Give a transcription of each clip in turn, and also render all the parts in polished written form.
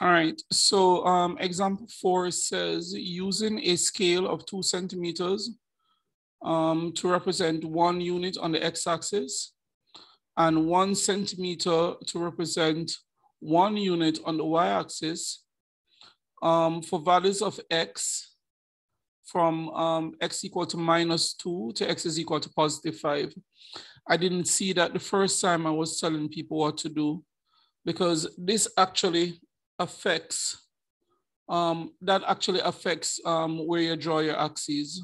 All right, so example 4 says using a scale of 2 centimeters to represent 1 unit on the x-axis and 1 centimeter to represent 1 unit on the y-axis for values of x from x equal to -2 to x is equal to +5. I didn't see that the first time I was telling people what to do, because this actually affects, where you draw your axes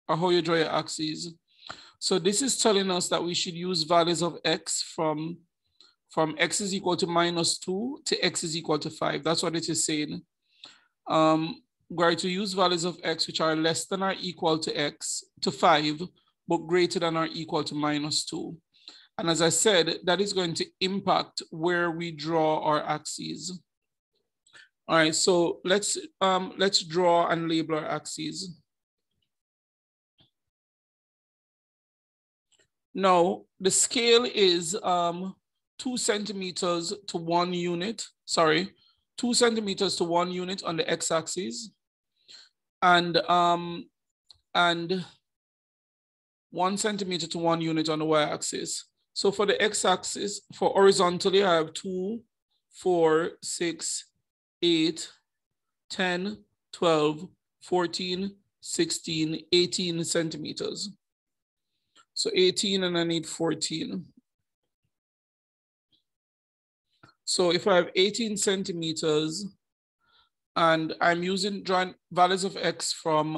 or how you draw your axes. So this is telling us that we should use values of x from x is equal to -2 to x is equal to 5. That's what it is saying. We're going to use values of x which are less than or equal to x to 5, but greater than or equal to -2. And as I said, that is going to impact where we draw our axes. All right, so let's draw and label our axes. Now, the scale is 2 centimeters to 1 unit, 2 centimeters to 1 unit on the x-axis, and 1 centimeter to 1 unit on the y-axis. So for the x-axis, for horizontally, I have 2, 4, 6, 8, 10, 12, 14, 16, 18 centimeters. So 18 and I need 14. So if I have 18 centimeters and I'm using drawing values of x from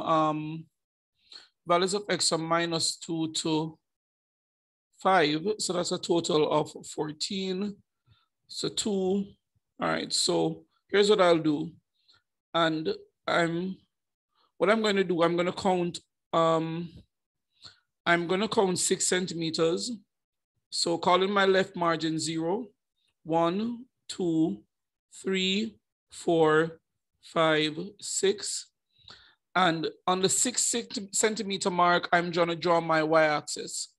-2 to 5, so that's a total of 14. So 2. All right, so here's what I'll do. And what I'm going to do, I'm going to count 6 centimeters. So calling my left margin 0, 1, 2, 3, 4, 5, 6. And on the 6 centimeter mark, I'm going to draw my y-axis.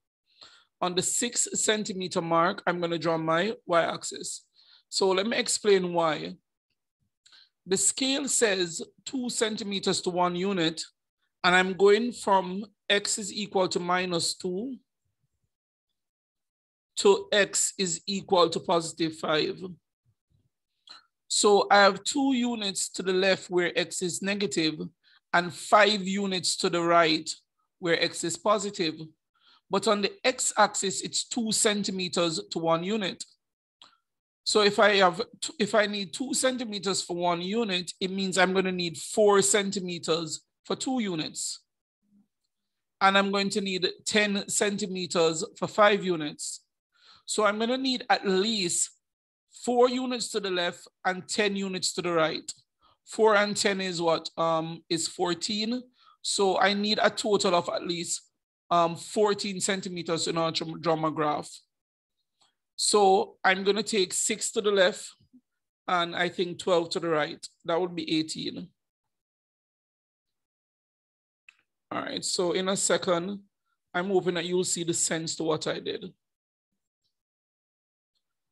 On the 6 centimeter mark, I'm going to draw my y-axis. So let me explain why. The scale says 2 centimeters to 1 unit, and I'm going from x is equal to -2 to x is equal to +5. So I have 2 units to the left where x is negative and 5 units to the right where x is positive. But on the x-axis, it's 2 centimeters to 1 unit. So if I need 2 centimeters for 1 unit, it means I'm going to need 4 centimeters for 2 units. And I'm going to need 10 centimeters for 5 units. So I'm going to need at least 4 units to the left and 10 units to the right. 4 and 10 is what? Is 14. So I need a total of at least 14 centimeters in order to draw my graph. So I'm going to take 6 to the left and I think 12 to the right. That would be 18. All right, so in a second, I'm hoping that you'll see the sense to what I did.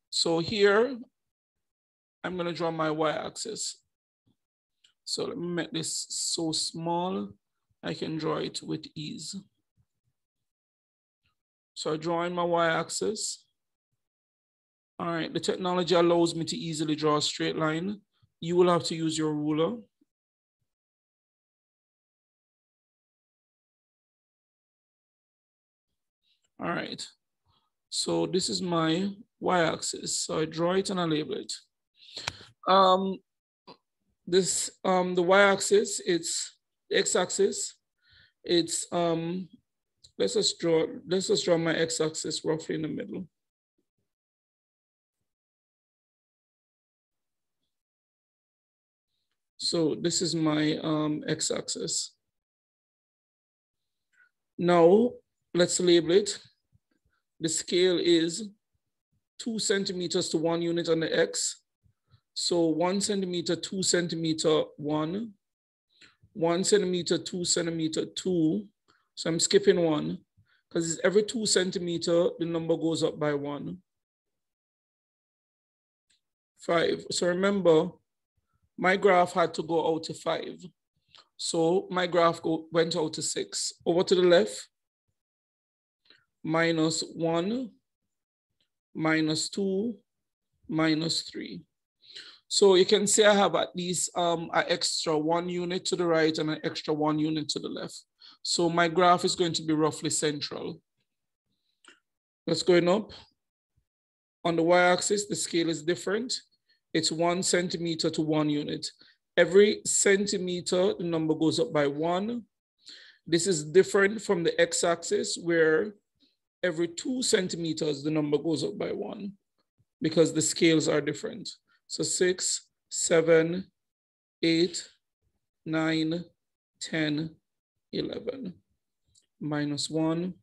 So here, I'm going to draw my y-axis. So let me make this so small, I can draw it with ease. So I draw in my y-axis. All right, the technology allows me to easily draw a straight line. You will have to use your ruler. All right, so this is my y-axis. So I draw it and I label it. The y-axis, it's the x-axis. It's let's just draw my x-axis roughly in the middle. So this is my x-axis. Now let's label it. The scale is 2 centimeters to 1 unit on the x. So 1 centimeter, 2 centimeter, 1. 1 centimeter, 2 centimeter, 2. So I'm skipping 1 because every 2 centimeter, the number goes up by 1. 5. So remember, My graph had to go out to 5. So my graph went out to 6. Over to the left, -1, -2, -3. So you can see I have at least an extra 1 unit to the right and an extra 1 unit to the left. So my graph is going to be roughly central. That's going up. On the y-axis, the scale is different. It's 1 centimeter to 1 unit. Every centimeter, the number goes up by 1. This is different from the x-axis, where every 2 centimeters, the number goes up by 1, because the scales are different. So 6, 7, 8, 9, 10, 11. -1.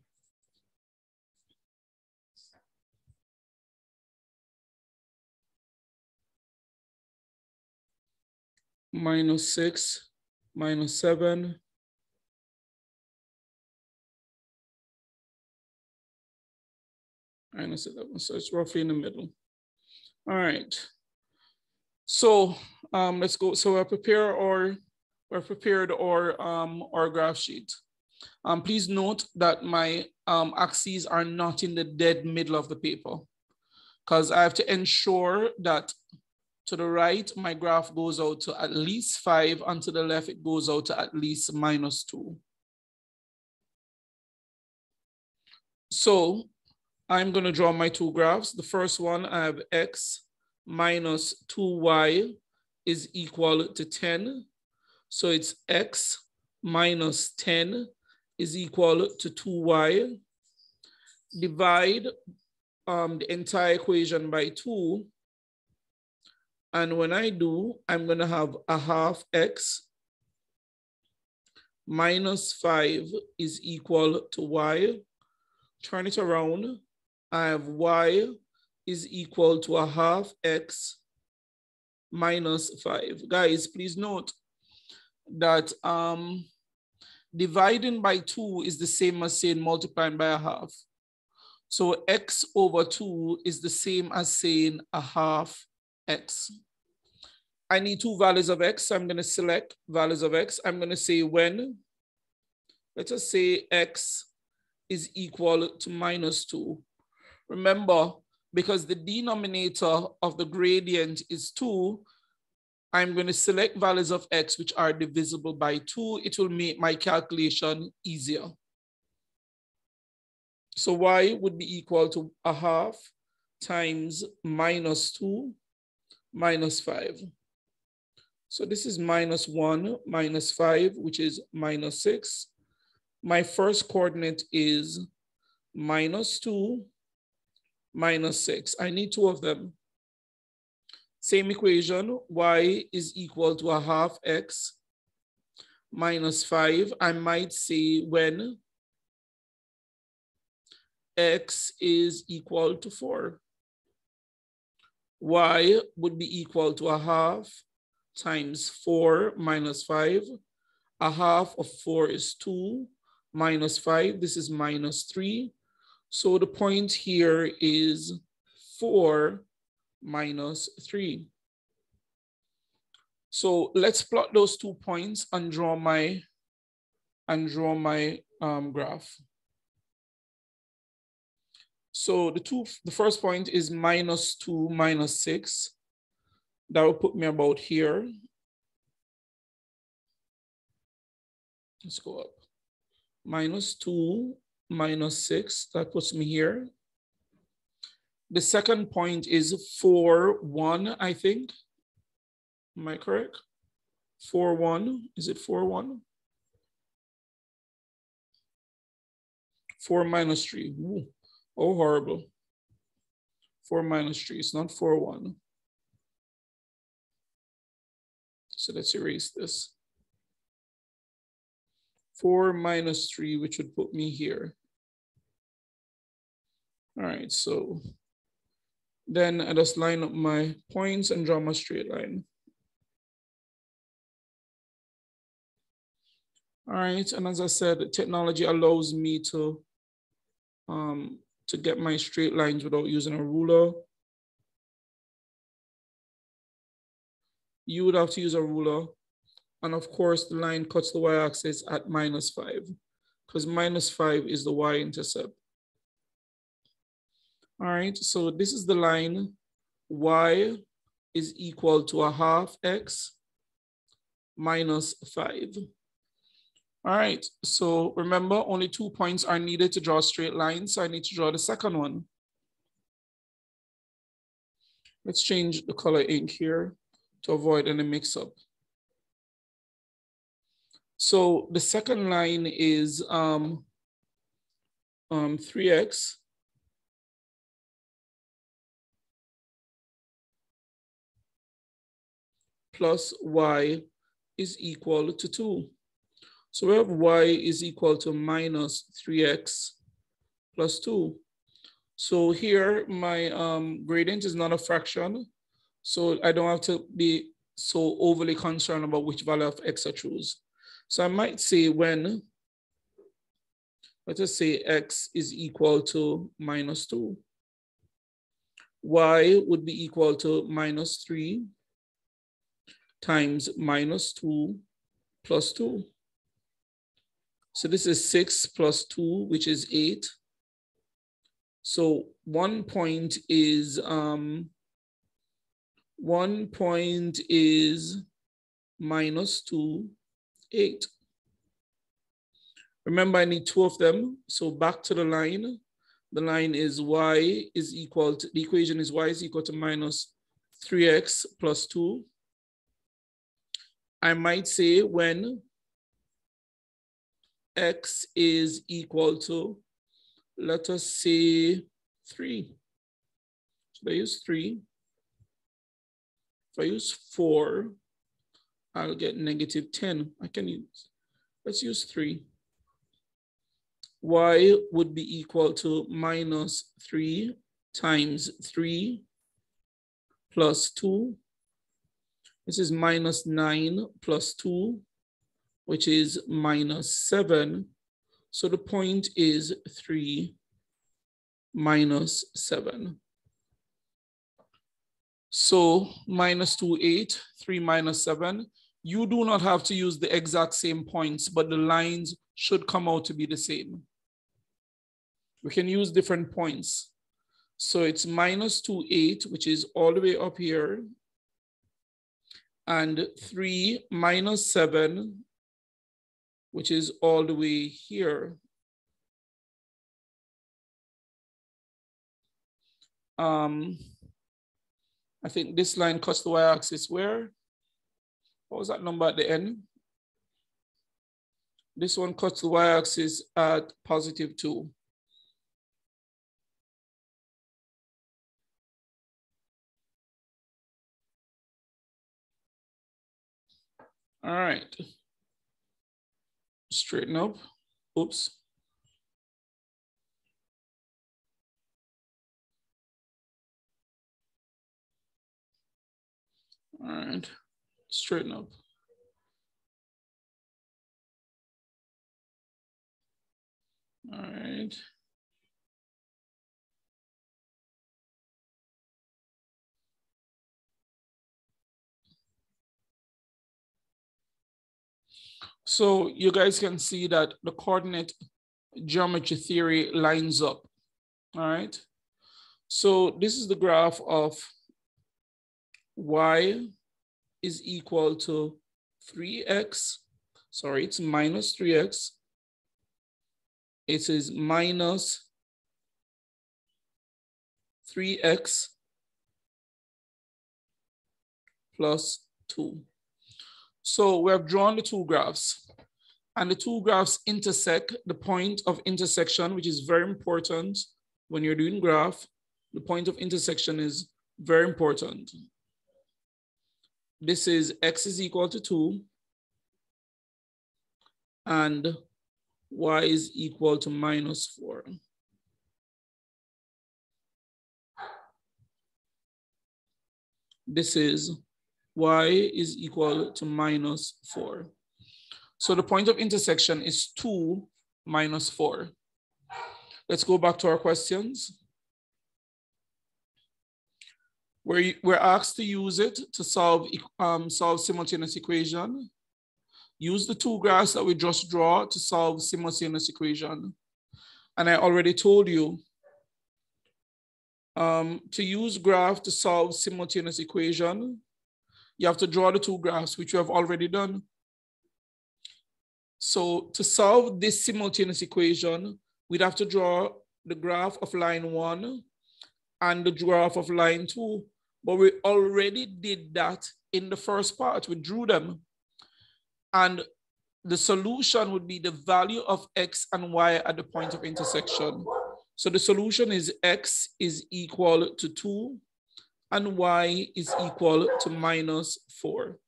-6, -7. -11. So it's roughly in the middle. All right. So let's go. So we're prepared our graph sheet. Please note that my axes are not in the dead middle of the paper, because I have to ensure that to the right, my graph goes out to at least 5, and to the left, it goes out to at least -2. So I'm going to draw my two graphs. The first one, I have x minus 2y is equal to 10. So it's x minus 10 is equal to 2y. Divide the entire equation by 2. And when I do, I'm going to have a half x minus 5 is equal to y. Turn it around. I have y is equal to a half x minus 5. Guys, please note that dividing by 2 is the same as saying multiplying by a half. So x over 2 is the same as saying a half x. I need two values of x, so I'm going to select values of x. I'm going to say when, let us say x is equal to -2. Remember, because the denominator of the gradient is 2, I'm going to select values of x which are divisible by 2. It will make my calculation easier. So y would be equal to a half times -2 minus 5. So this is -1 minus 5, which is -6. My first coordinate is -2 minus 6. I need two of them. Same equation, y is equal to a half x minus 5. I might say when x is equal to 4. Y would be equal to a half times 4 minus 5. A half of 4 is 2 minus 5. This is -3. So the point here is 4 minus 3. So let's plot those 2 points and draw my graph. So the first point is -2 minus 6. That will put me about here. Let's go up. -2 minus 6, that puts me here. The second point is 4, 1, I think. Am I correct? 4, 1, is it 4, 1? 4 minus 3, ooh. Oh, horrible. 4 minus 3, it's not 4, 1. So let's erase this. 4 minus 3, which would put me here. All right, so then I just line up my points and draw my straight line. All right, and as I said, technology allows me to get my straight lines without using a ruler. you would have to use a ruler. And of course, the line cuts the y-axis at -5 because -5 is the y-intercept. All right, so this is the line. Y is equal to 1/2 x minus 5. All right, so remember, only 2 points are needed to draw a straight line, so I need to draw the second one. Let's change the color ink here to avoid any mix-up. So the second line is 3x plus y is equal to 2. So we have y is equal to minus 3x plus 2. So here my gradient is not a fraction, so I don't have to be so overly concerned about which value of x I choose. So I might say when, let us say x is equal to minus 2, y would be equal to minus 3 times minus 2 plus 2. So this is 6 plus 2, which is 8. So 1 point is minus 2, 8. Remember, I need 2 of them. So back to the line. The line is y is equal to, the equation is y is equal to minus 3x plus 2. I might say when x is equal to, let us say 3. Should I use 3? If I use 4, I'll get negative 10. I can use, let's use 3. Y would be equal to minus 3 times 3 plus 2. This is minus 9 plus 2, which is minus 7. So the point is 3 minus 7. So minus 2, 8, 3 minus 7. You do not have to use the exact same points, but the lines should come out to be the same. We can use different points. So it's minus 2, 8, which is all the way up here. And 3 minus 7, which is all the way here. I think this line cuts the y-axis where? What was that number at the end? This one cuts the y-axis at positive 2. All right. Straighten up. Oops. All right. Straighten up. All right. So you guys can see that the coordinate geometry theory lines up. All right. So this is the graph of y is equal to 3x. Sorry, it's minus 3x. It is minus 3x plus 2. So we have drawn the two graphs, and the two graphs intersect. The point of intersection, which is very important when you're doing graph, the point of intersection is very important. This is x is equal to 2, and y is equal to minus 4. This is y is equal to minus 4. So the point of intersection is 2 minus 4. Let's go back to our questions. We're asked to use it to solve simultaneous equation. Use the two graphs that we just draw to solve simultaneous equation. And I already told you to use graph to solve simultaneous equation, you have to draw the two graphs, which you have already done. So to solve this simultaneous equation, we'd have to draw the graph of line 1 and the graph of line 2. But we already did that in the first part. We drew them. And the solution would be the value of x and y at the point of intersection. So the solution is x is equal to 2 and y is equal to -4.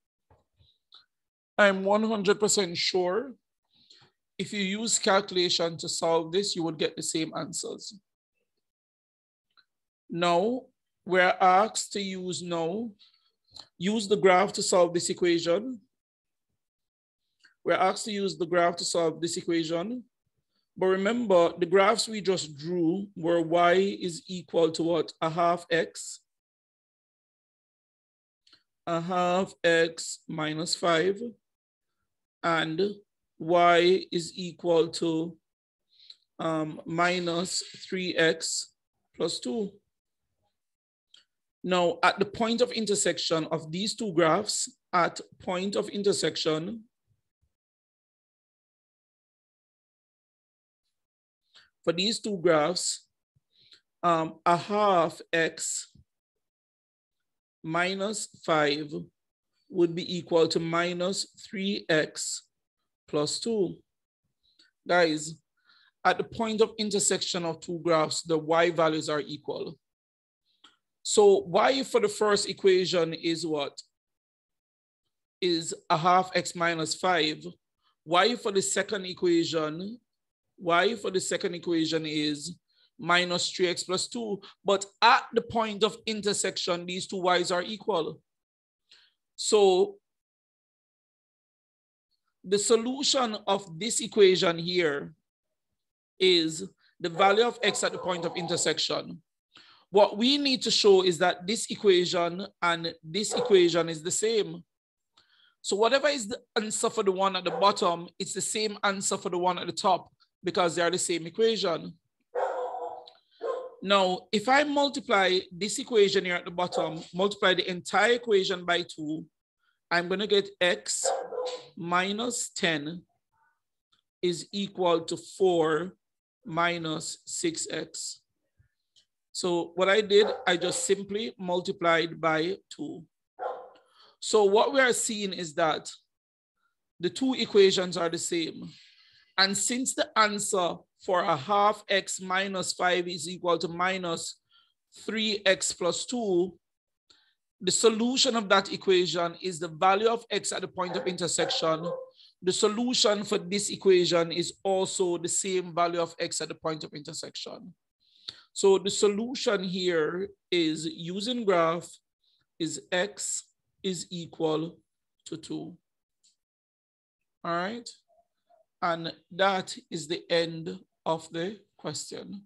I'm 100% sure if you use calculation to solve this, you would get the same answers. Now, we're asked to use the graph to solve this equation. We're asked to use the graph to solve this equation. But remember, the graphs we just drew were y is equal to what? A half x minus 5, and y is equal to minus 3x plus 2. Now, at the point of intersection of these two graphs, at point of intersection, for these two graphs, a half x minus 5 would be equal to minus 3x plus 2. Guys, at the point of intersection of two graphs, the y values are equal. So y for the first equation is what? Is a half x minus 5. Y for the second equation is minus 3x plus 2. But at the point of intersection, these two y's are equal. So the solution of this equation here is the value of x at the point of intersection. What we need to show is that this equation and this equation is the same. So whatever is the answer for the one at the bottom, it's the same answer for the one at the top because they are the same equation. Now, if I multiply this equation here at the bottom, multiply the entire equation by 2, I'm going to get x minus 10 is equal to 4 minus 6x. So what I did, I just simply multiplied by 2. So what we are seeing is that the two equations are the same. And since the answer for a half x minus 5 is equal to minus 3x plus 2, the solution of that equation is the value of x at the point of intersection. The solution for this equation is also the same value of x at the point of intersection. So the solution here is using graph is x is equal to 2. All right. And that is the end of the question.